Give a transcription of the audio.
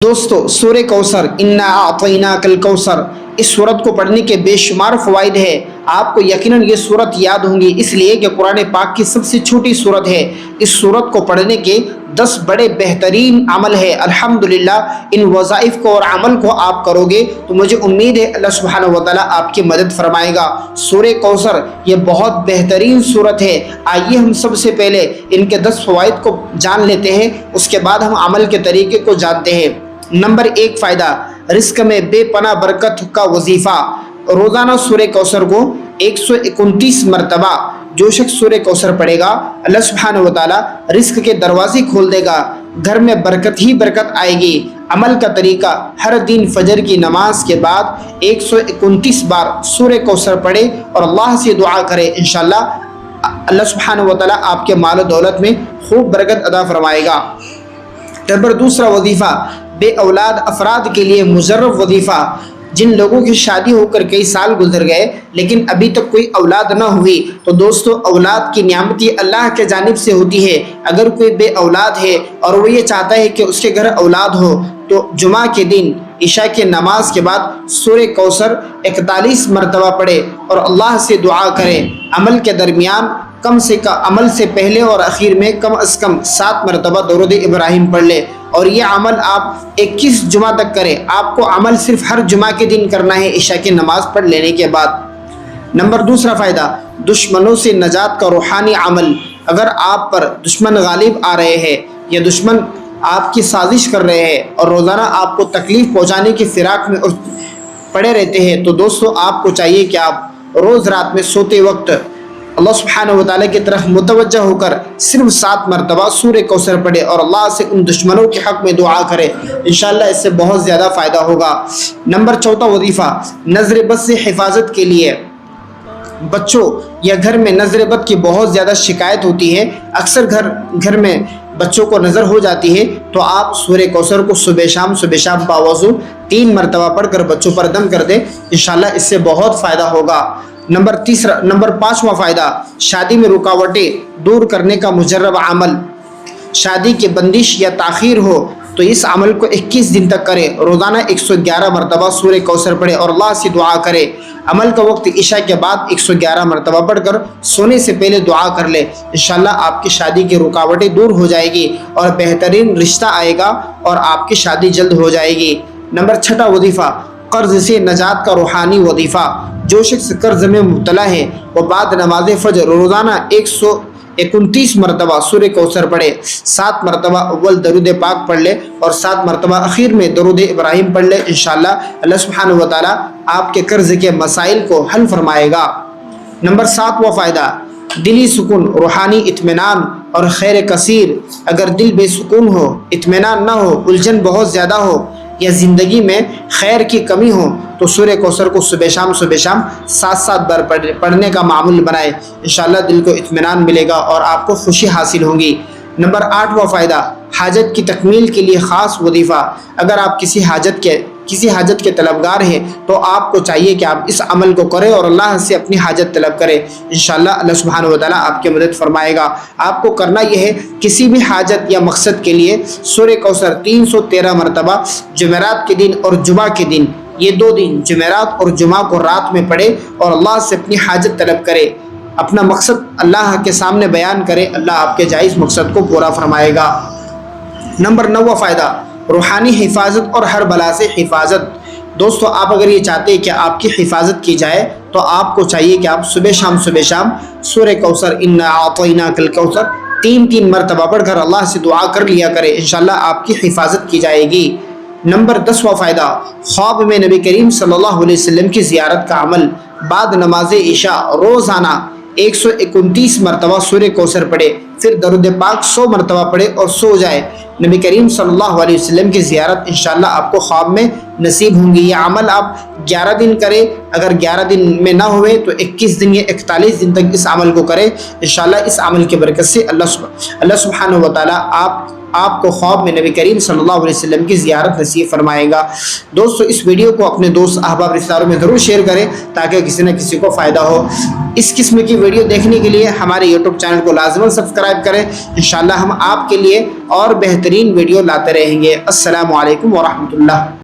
دوستو سورہ کوثر انا اعطیناک الکوثر، اس صورت کو پڑھنے کے بے شمار فوائد ہیں۔ آپ کو یقیناً یہ صورت یاد ہوں گی، اس لیے کہ قرآن پاک کی سب سے چھوٹی صورت ہے۔ اس صورت کو پڑھنے کے 10 بڑے بہترین عمل ہے۔ الحمدللہ ان وظائف کو اور عمل کو آپ کرو گے تو مجھے امید ہے اللہ سبحانہ وتعالیٰ آپ کی مدد فرمائے گا۔ سورہ کوثر یہ بہت بہترین صورت ہے۔ آئیے ہم سب سے پہلے ان کے 10 فوائد کو جان لیتے ہیں، اس کے بعد ہم عمل کے طریقے کو جانتے ہیں۔ نمبر 1 فائدہ، رزق میں بے پناہ برکت کا وظیفہ۔ روزانہ سورہ کوثر کو 129 مرتبہ جو شخص سورہ کوثر پڑھے گا، اللہ سبحانہ وتعالیٰ رزق کے دروازے کھول دے گا، گھر میں برکت ہی برکت آئے گی۔ عمل کا طریقہ، ہر دن فجر کی نماز کے بعد 129 بار سورہ کوثر پڑھے اور اللہ سے دعا کرے، انشاءاللہ اللہ سبحانہ وتعالیٰ آپ کے مال و دولت میں خوب برکت عطا فرمائے گا۔ نمبر 2 وظیفہ، بے اولاد افراد کے لیے مجرب وظیفہ۔ جن لوگوں کی شادی ہو کر کئی سال گزر گئے لیکن ابھی تک کوئی اولاد نہ ہوئی، تو دوستو اولاد کی نعمت اللہ کے جانب سے ہوتی ہے۔ اگر کوئی بے اولاد ہے اور وہ یہ چاہتا ہے کہ اس کے گھر اولاد ہو، تو جمعہ کے دن عشاء کے نماز کے بعد سورہ کوثر 41 مرتبہ پڑھے اور اللہ سے دعا کرے۔ عمل کے درمیان عمل سے پہلے اور اخیر میں کم از کم 7 مرتبہ درود ابراہیم پڑھ لے، اور یہ عمل آپ 21 جمعہ تک کریں۔ آپ کو عمل صرف ہر جمعہ کے دن کرنا ہے عشاء کی نماز پڑھ لینے کے بعد۔ نمبر 2 فائدہ، دشمنوں سے نجات کا روحانی عمل۔ اگر آپ پر دشمن غالب آ رہے ہیں یا دشمن آپ کی سازش کر رہے ہیں اور روزانہ آپ کو تکلیف پہنچانے کی فراق میں پڑے رہتے ہیں، تو دوستو آپ کو چاہیے کہ آپ روز رات میں سوتے وقت اللہ سبحانہ وتعالیٰ کی طرف متوجہ ہو کر صرف 7 مرتبہ سورہ کوثر پڑھے اور اللہ سے ان دشمنوں کے حق میں دعا کرے، انشاءاللہ اس سے بہت زیادہ فائدہ ہوگا۔ نمبر 4 وظیفہ، نظر بد سے حفاظت کے لیے۔ بچوں یا گھر میں نظر بد کی بہت زیادہ شکایت ہوتی ہے، اکثر گھر میں بچوں کو نظر ہو جاتی ہے، تو آپ سورہ کوثر کو صبح شام باوضو 3 مرتبہ پڑھ کر بچوں پر دم کر دیں، انشاءاللہ اس سے بہت فائدہ ہوگا۔ نمبر 5 فائدہ، شادی میں رکاوٹیں دور کرنے کا مجرب عمل۔ شادی کی بندش یا تاخیر ہو تو اس عمل کو 21 دن تک کرے، روزانہ 111 مرتبہ سورہ کوثر پڑھے اور اللہ سے دعا کرے۔ عمل کا وقت عشاء کے بعد 111 مرتبہ پڑھ کر سونے سے پہلے دعا کر لے، انشاءاللہ آپ کی شادی کی رکاوٹیں دور ہو جائے گی اور بہترین رشتہ آئے گا اور آپ کی شادی جلد ہو جائے گی۔ نمبر 6 وظیفہ، قرض سے نجات کا روحانی وظیفہ۔ جو شخص قرض میں مبتلا ہے وہ بعد نماز فجر روزانہ 129 مرتبہ سورہ کوثر پڑھے، 7 مرتبہ اول درود پاک پڑھ لے اور 7 مرتبہ اخیر میں درود ابراہیم پڑھ لے، انشاءاللہ اللہ سبحانہ وتعالیٰ آپ کے قرض کے مسائل کو حل فرمائے گا۔ نمبر 7 فائدہ، دلی سکون، روحانی اطمینان اور خیر کثیر۔ اگر دل بے سکون ہو، اطمینان نہ ہو، الجھن بہت زیادہ ہو یا زندگی میں خیر کی کمی ہو، تو سورہ کوثر کو صبح شام 7 بار پڑھنے کا معمول بنائے، انشاءاللہ دل کو اطمینان ملے گا اور آپ کو خوشی حاصل ہوگی۔ نمبر 8 فائدہ، حاجت کی تکمیل کے لیے خاص وظیفہ۔ اگر آپ کسی حاجت کے طلبگار ہیں تو آپ کو چاہیے کہ آپ اس عمل کو کریں اور اللہ سے اپنی حاجت طلب کریں، انشاءاللہ اللہ سبحانہ وتعالیٰ آپ کی مدد فرمائے گا۔ آپ کو کرنا یہ ہے، کسی بھی حاجت یا مقصد کے لیے سورہ کوثر 313 مرتبہ جمعرات کے دن اور جمعہ کے دن، یہ 2 دن جمعرات اور جمعہ کو رات میں پڑھے اور اللہ سے اپنی حاجت طلب کرے، اپنا مقصد اللہ کے سامنے بیان کرے، اللہ آپ کے جائز مقصد کو پورا فرمائے گا۔ نمبر 9 فائدہ، روحانی حفاظت اور ہر بلا سے حفاظت۔ دوستو آپ اگر یہ چاہتے ہیں کہ آپ کی حفاظت کی جائے تو آپ کو چاہیے کہ آپ صبح شام سورہ کوثر انا اعطیناک الکوثر 3 مرتبہ پڑھ کر اللہ سے دعا کر لیا کرے، انشاءاللہ آپ کی حفاظت کی جائے گی۔ نمبر 10 فائدہ، خواب میں نبی کریم صلی اللہ علیہ وسلم کی زیارت کا عمل۔ بعد نماز عشاء روزانہ 129 مرتبہ سورہ کوثر پڑھے، پھر درود پاک 100 مرتبہ پڑھے اور سو جائے۔ نبی کریم صلی اللہ علیہ وسلم کی زیارت انشاءاللہ آپ کو خواب میں نصیب ہوں گی۔ یہ عمل آپ 11 دن کریں، اگر 11 دن میں نہ ہوئے تو 21 دن یا 41 دن تک اس عمل کو کریں، انشاءاللہ اس عمل کی برکت سے اللہ سبحانہ وتعالیٰ آپ آپ کو خواب میں نبی کریم صلی اللہ علیہ وسلم کی زیارت نصیب فرمائے گا۔ دوستو اس ویڈیو کو اپنے دوست احباب رشتہ داروں میں ضرور شیئر کریں تاکہ کسی نہ کسی کو فائدہ ہو۔ اس قسم کی ویڈیو دیکھنے کے لیے ہمارے یوٹیوب چینل کو لازماً سبسکرائب کریں۔ انشاءاللہ ہم آپ کے لیے اور بہترین ویڈیو لاتے رہیں گے۔ السلام علیکم ورحمۃ اللہ۔